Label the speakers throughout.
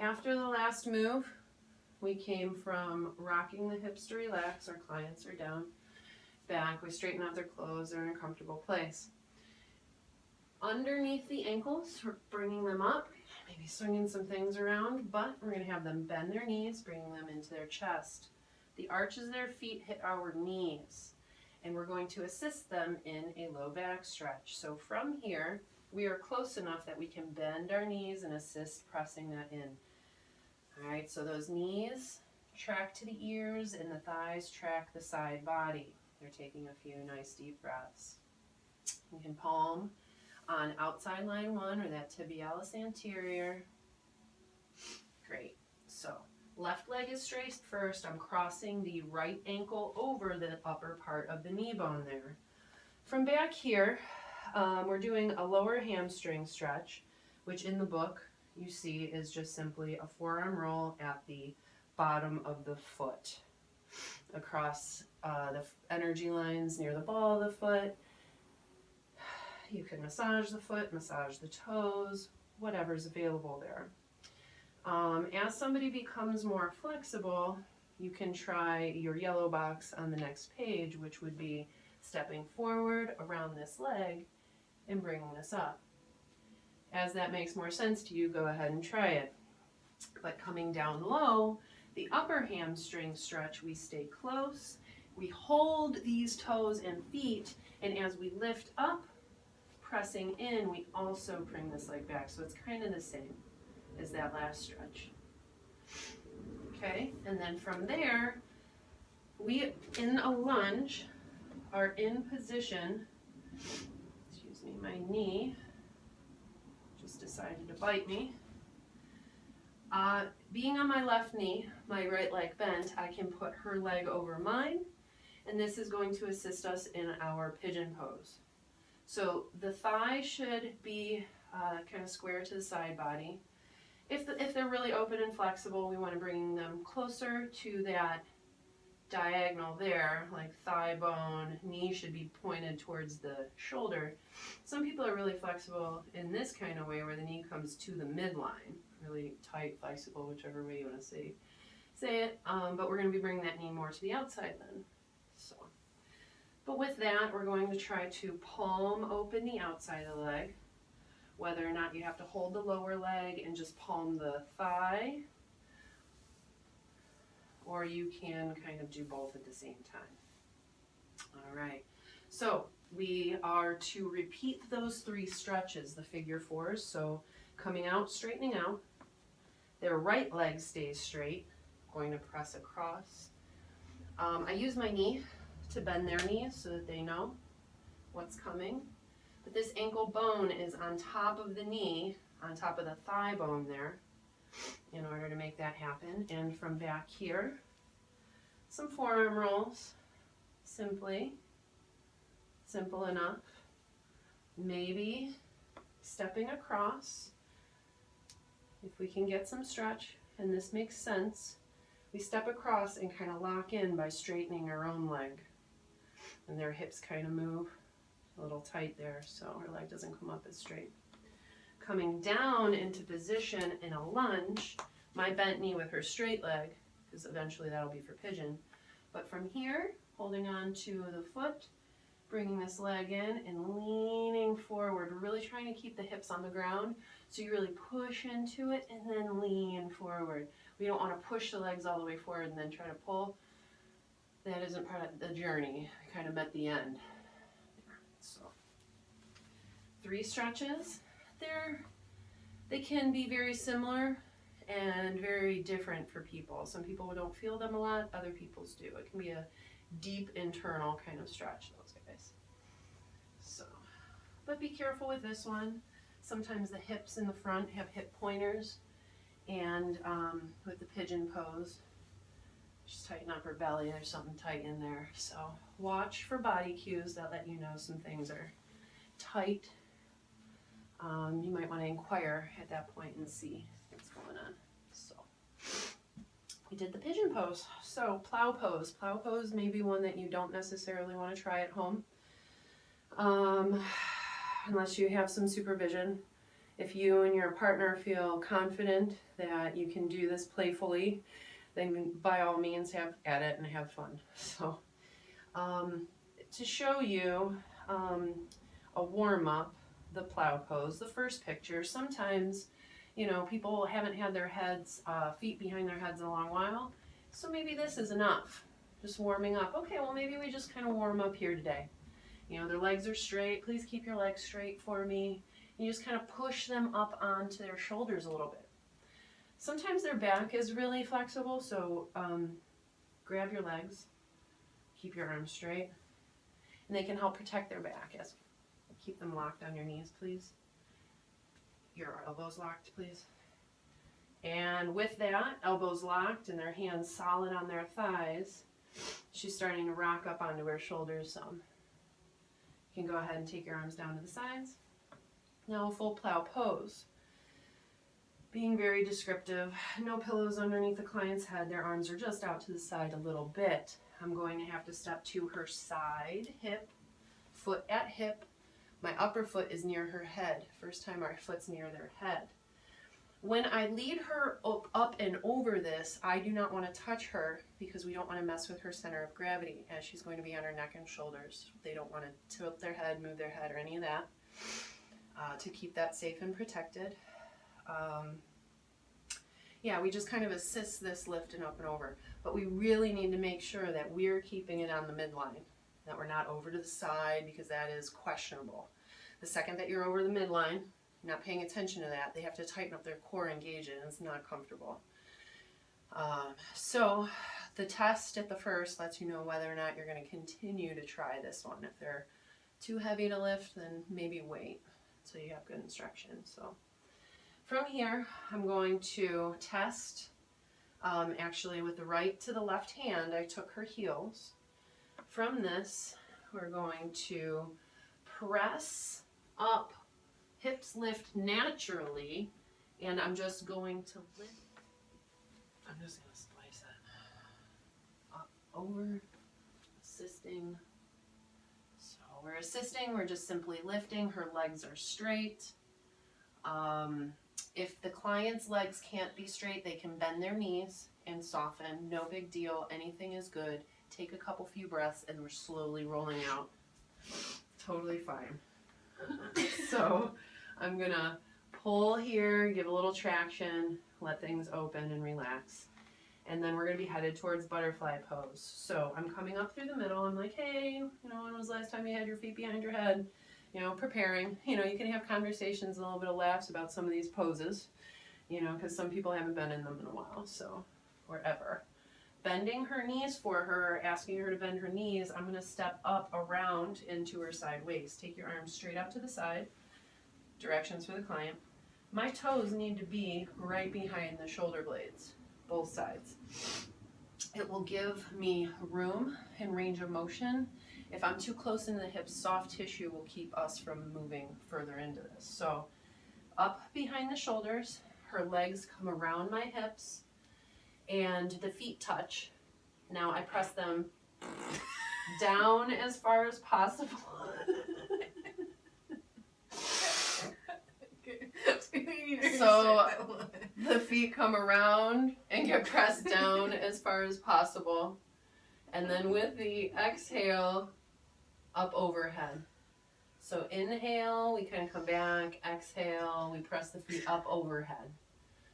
Speaker 1: after the last move, we came from rocking the hips to relax. Our clients are down, back. We straighten out their clothes. They're in a comfortable place. Underneath the ankles, we're bringing them up, maybe swinging some things around, but we're going to have them bend their knees, bringing them into their chest. The arches of their feet hit our knees, and we're going to assist them in a low back stretch. So from here, we are close enough that we can bend our knees and assist pressing that in. All right, so those knees track to the ears and the thighs track the side body. They're taking a few nice deep breaths. You can palm on outside line 1 or that tibialis anterior. Great. So left leg is straight first. I'm crossing the right ankle over the upper part of the knee bone there. From back here, we're doing a lower hamstring stretch, which in the book you see is just simply a forearm roll at the bottom of the foot across the energy lines near the ball of the foot. You can massage the foot, massage the toes, whatever's available there. As somebody becomes more flexible, you can try your yellow box on the next page, which would be stepping forward around this leg and bringing this up. As that makes more sense to you, go ahead and try it. But coming down low, the upper hamstring stretch, we stay close. We hold these toes and feet, and as we lift up, pressing in, we also bring this leg back. So it's kind of the same as that last stretch. Okay, and then from there, we, in a lunge, are in position. Excuse me, my knee just decided to bite me. Being on my left knee, my right leg bent, I can put her leg over mine, and this is going to assist us in our pigeon pose. So the thigh should be kind of square to the side body. If they're really open and flexible, we want to bring them closer to that diagonal there, like thigh bone, knee should be pointed towards the shoulder. Some people are really flexible in this kind of way where the knee comes to the midline, really tight, flexible, whichever way you want to say it, but we're going to be bringing that knee more to the outside then. So, but with that, we're going to try to palm open the outside of the leg, whether or not you have to hold the lower leg and just palm the thigh, or you can kind of do both at the same time. All right, so we are to repeat those 3 stretches, the figure 4s. So coming out, straightening out, their right leg stays straight, going to press across. I use my knee to bend their knees so that they know what's coming. But this ankle bone is on top of the knee, on top of the thigh bone there, in order to make that happen. And from back here, some forearm rolls, simple enough. Maybe stepping across, if we can get some stretch, and this makes sense, we step across and kind of lock in by straightening our own leg. And their hips kind of move a little tight there, so our leg doesn't come up as straight. Coming down into position in a lunge, my bent knee with her straight leg, because eventually that'll be for pigeon. But from here, holding on to the foot, bringing this leg in and leaning forward. We're really trying to keep the hips on the ground, so you really push into it and then lean forward. We don't want to push the legs all the way forward and then try to pull. That isn't part of the journey. I kind of met the end. So 3 stretches. They can be very similar and very different for people. Some people don't feel them a lot, other people's do. It can be a deep internal kind of stretch, those guys. So, but be careful with this one. Sometimes the hips in the front have hip pointers, and with the pigeon pose, just tighten up her belly. There's something tight in there. So watch for body cues that let you know some things are tight. You might want to inquire at that point and see what's going on. So we did the pigeon pose. So plow pose. Plow pose may be one that you don't necessarily want to try at home, unless you have some supervision. If you and your partner feel confident that you can do this playfully, then by all means have at it and have fun. So to show you a warm-up, the plow pose, the first picture, sometimes, you know, people haven't had their heads, feet behind their heads in a long while, so maybe this is enough, just warming up. Okay, well maybe we just kind of warm up here today. You know, their legs are straight, please keep your legs straight for me. You just kind of push them up onto their shoulders a little bit. Sometimes their back is really flexible, so grab your legs, keep your arms straight, and they can help protect their back. As keep them locked on your knees, please. Your elbows locked, please. And with that, elbows locked and their hands solid on their thighs, she's starting to rock up onto her shoulders some. You can go ahead and take your arms down to the sides. Now a full plow pose. Being very descriptive, no pillows underneath the client's head, their arms are just out to the side a little bit. I'm going to have to step to her side, hip, foot at hip. My upper foot is near her head. First time our foot's near their head. When I lead her up and over this, I do not want to touch her because we don't want to mess with her center of gravity, as she's going to be on her neck and shoulders. They don't want to tilt their head, move their head, or any of that. To keep that safe and protected. Yeah, we just kind of assist this lifting up and over, but we really need to make sure that we're keeping it on the midline, that we're not over to the side, because that is questionable. The second that you're over the midline, not paying attention to that, they have to tighten up their core, engage it, and it's not comfortable. So the test at the first lets you know whether or not you're going to continue to try this one. If they're too heavy to lift, then maybe wait until you have good instruction. So from here, I'm going to test, actually with the right to the left hand, I took her heels. From this, we're going to press up, hips lift naturally, and I'm just going to lift. I'm just going to splice it up, over, assisting. So we're assisting, we're just simply lifting, her legs are straight. If the client's legs can't be straight, they can bend their knees and soften. No big deal. Anything is good. Take a few breaths, and we're slowly rolling out. Totally fine. So I'm going to pull here, give a little traction, let things open and relax. And then we're going to be headed towards butterfly pose. So I'm coming up through the middle. I'm like, hey, you know, when was the last time you had your feet behind your head? You know, preparing. You know, you can have conversations and a little bit of laughs about some of these poses, you know, because some people haven't been in them in a while, so, or ever. Bending her knees for her, asking her to bend her knees, I'm going to step up around into her side waist. Take your arms straight up to the side. Directions for the client. My toes need to be right behind the shoulder blades, both sides. It will give me room and range of motion. If I'm too close into the hips, soft tissue will keep us from moving further into this. So up behind the shoulders, her legs come around my hips, and the feet touch. Now I press them down as far as possible. So the feet come around and get pressed down as far as possible. And then with the exhale, up overhead. So inhale, we kind of come back. Exhale, we press the feet up overhead.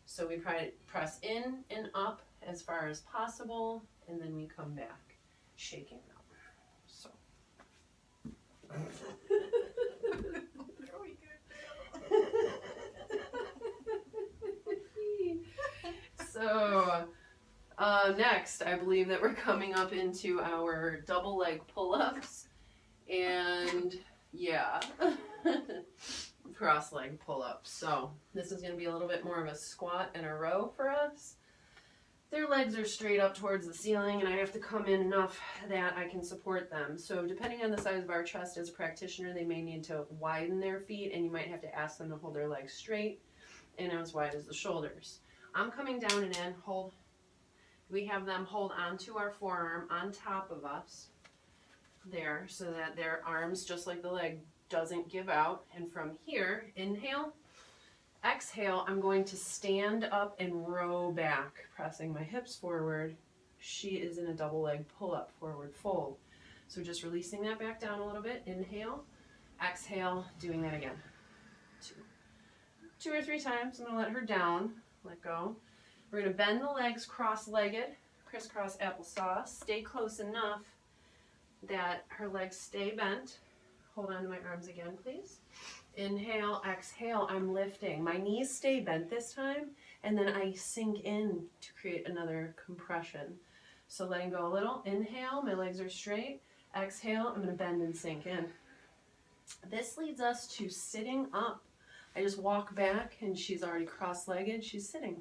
Speaker 1: So we press in and up as far as possible, and then we come back, shaking up. So. So next, I believe that we're coming up into our double leg pull-ups, and yeah, cross leg pull-ups. So this is going to be a little bit more of a squat and a row for us. Their legs are straight up towards the ceiling, and I have to come in enough that I can support them. So depending on the size of our chest as a practitioner, they may need to widen their feet, and you might have to ask them to hold their legs straight and as wide as the shoulders. I'm coming down and in, hold. We have them hold onto our forearm on top of us there, so that their arms, just like the leg, doesn't give out. And from here, inhale, Exhale, I'm going to stand up and row back, pressing my hips forward. She is in a double leg pull-up, forward fold. So just releasing that back down a little bit. Inhale, exhale, doing that again. Two or three times. I'm going to let her down, let go. We're going to bend the legs cross-legged, crisscross applesauce. Stay close enough that her legs stay bent. Hold on to my arms again, please. Inhale, exhale, I'm lifting. My knees stay bent this time, and then I sink in to create another compression. So letting go a little. Inhale, my legs are straight. Exhale, I'm going to bend and sink in. This leads us to sitting up. I just walk back, and she's already cross-legged. She's sitting.